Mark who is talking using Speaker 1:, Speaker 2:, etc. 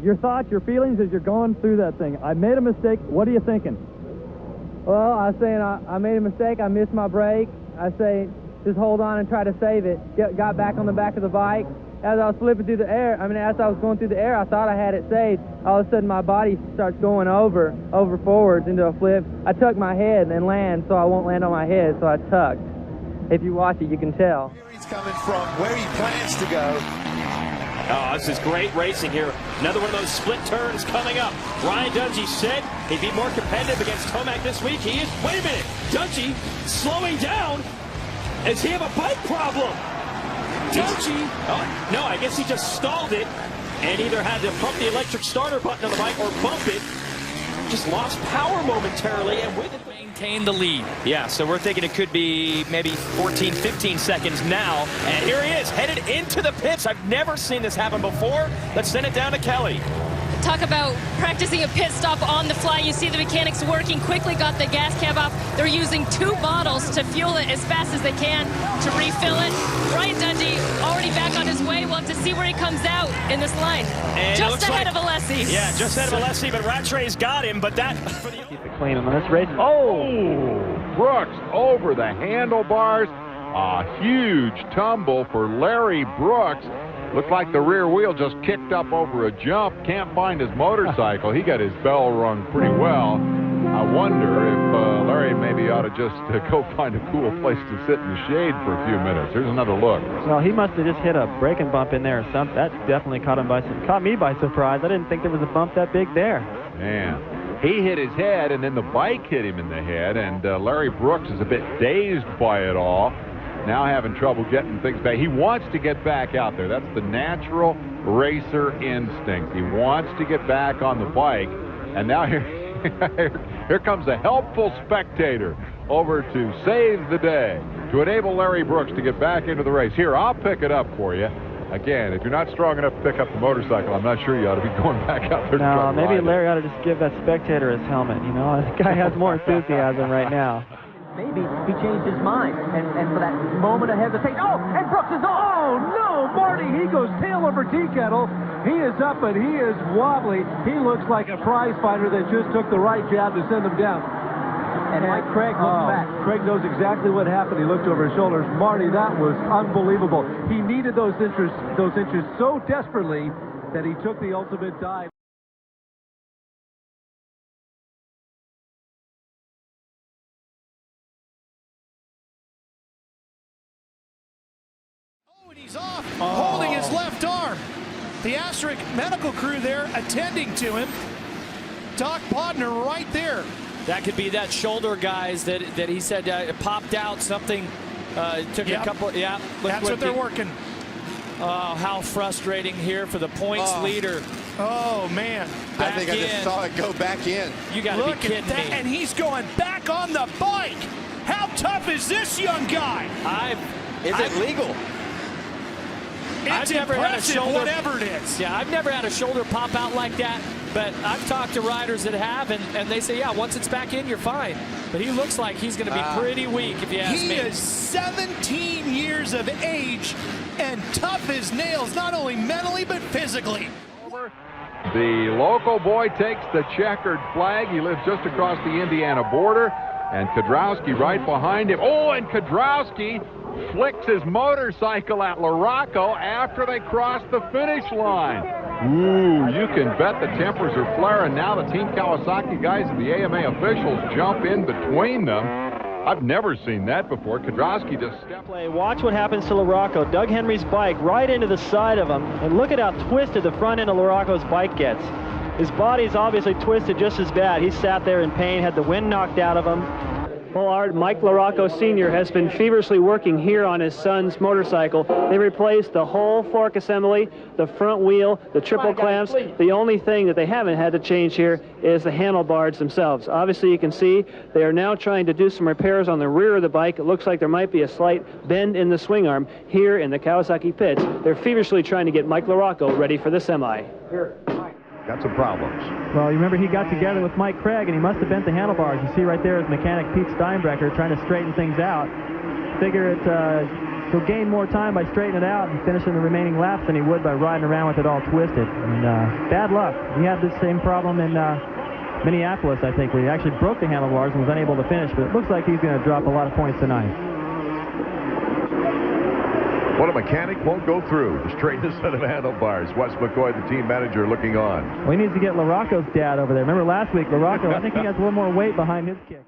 Speaker 1: Your thoughts, your feelings as you're going through that thing. I made a mistake. What are you thinking?
Speaker 2: Well, I was saying I made a mistake. I missed my brake. I say just hold on and try to save it. Got back on the back of the bike. As I was flipping through the air, as I was going through the air, I thought I had it saved. All of a sudden, my body starts going over forwards into a flip. I tuck my head and land so I won't land on my head, so I tucked. If you watch it, you can tell.
Speaker 3: Here he's coming from where he plans to go.
Speaker 4: Oh, this is great racing here. Another one of those split turns coming up. Ryan Dungey said he'd be more competitive against Tomac this week. He is. Wait a minute. Dungey slowing down. Does he have a bike problem? Dungey. Oh, no, I guess he just stalled it and either had to pump the electric starter button on the bike or bump it. Just lost power momentarily, and with it maintain the lead. Yeah, so we're thinking it could be maybe 14, 15 seconds now. And here he is, headed into the pits. I've never seen this happen before. Let's send it down to Kelly.
Speaker 5: Talk about practicing a pit stop on the fly. You see the mechanics working quickly, got the gas cap off. They're using 2 bottles to fuel it as fast as they can to refill it. Ryan Dungey already back on his way. We'll have to see where he comes out in this line. And just ahead of Alessi.
Speaker 4: Yeah, just ahead of Alessi, but Rattray's got him, but that...
Speaker 1: Keep it clean on this race. Oh!
Speaker 6: Brooks over the handlebars. A huge tumble for Larry Brooks. Looked like the rear wheel just kicked up over a jump. Can't find his motorcycle. He got his bell rung pretty well. I wonder if Larry maybe ought to just go find a cool place to sit in the shade for a few minutes. Here's another look.
Speaker 1: Well, he must have just hit a braking bump in there or something. That definitely caught me by surprise. I didn't think there was a bump that big there.
Speaker 6: Man, he hit his head, and then the bike hit him in the head, and Larry Brooks is a bit dazed by it all. Now having trouble getting things back. He wants to get back out there. That's the natural racer instinct. He wants to get back on the bike. And now here comes a helpful spectator over to save the day, to enable Larry Brooks to get back into the race. Here, I'll pick it up for you. Again, if you're not strong enough to pick up the motorcycle, I'm not sure you ought to be going back out there to try to
Speaker 1: maybe
Speaker 6: ride
Speaker 1: Larry
Speaker 6: it.
Speaker 1: ought to just give that spectator his helmet. You know, the guy has more enthusiasm right now.
Speaker 2: Maybe he changed his mind, and for that moment of hesitation, and Brooks is off!
Speaker 7: Oh, no, Marty, he goes tail over tea kettle. He is up, and he is wobbly. He looks like a prize fighter that just took the right jab to send him down.
Speaker 2: And Mike Craig looks back.
Speaker 7: Craig knows exactly what happened. He looked over his shoulders. Marty, that was unbelievable. He needed those inches so desperately that he took the ultimate dive.
Speaker 3: He's off, holding his left arm. The Asterisk medical crew there attending to him. Doc Podner right there.
Speaker 4: That could be that shoulder, guys, that he said it popped out. Something took a couple. Yeah,
Speaker 3: that's what they're working.
Speaker 4: Oh, how frustrating here for the points leader.
Speaker 3: Oh, man.
Speaker 4: I
Speaker 3: think I just saw it go back in.
Speaker 4: You got to be kidding me.
Speaker 3: And he's going back on the bike. How tough is this young guy?
Speaker 4: Is it legal?
Speaker 3: It's impressive, whatever it is.
Speaker 4: Yeah, I've never had a shoulder pop out like that, but I've talked to riders that have, and they say, yeah, once it's back in, you're fine. But he looks like he's going to be pretty weak, if you ask me.
Speaker 3: He is 17 years of age and tough as nails, not only mentally, but physically.
Speaker 6: The local boy takes the checkered flag. He lives just across the Indiana border, and Kudrowski right behind him. Oh, and Kudrowski flicks his motorcycle at LaRocco after they cross the finish line. Ooh, you can bet the tempers are flaring now. The Team Kawasaki guys and the AMA officials jump in between them. I've never seen that before. Kudrowski just stepped.
Speaker 1: Watch what happens to LaRocco. Doug Henry's bike right into the side of him. And look at how twisted the front end of LaRocco's bike gets. His body's obviously twisted just as bad. He sat there in pain, had the wind knocked out of him. Well, Mike LaRocco Sr. has been feverishly working here on his son's motorcycle. They replaced the whole fork assembly, the front wheel, the triple clamps. The only thing that they haven't had to change here is the handlebars themselves. Obviously, you can see they are now trying to do some repairs on the rear of the bike. It looks like there might be a slight bend in the swing arm here in the Kawasaki pits. They're feverishly trying to get Mike LaRocco ready for the semi. Here, Mike.
Speaker 6: Got some problems.
Speaker 1: Well, you remember he got together with Mike Craig, and he must have bent the handlebars. You see right there is mechanic Pete Steinbrecher trying to straighten things out. Figure it's he'll gain more time by straightening it out and finishing the remaining laps than he would by riding around with it all twisted. And bad luck. He had this same problem in Minneapolis, I think, where he actually broke the handlebars and was unable to finish. But it looks like he's going to drop a lot of points tonight.
Speaker 8: What a mechanic won't go through. The straightest set of handlebars. Wes McCoy, the team manager, looking on.
Speaker 1: Well, he needs to get LaRocco's dad over there. Remember last week, LaRocco, I think he has a little more weight behind his kick.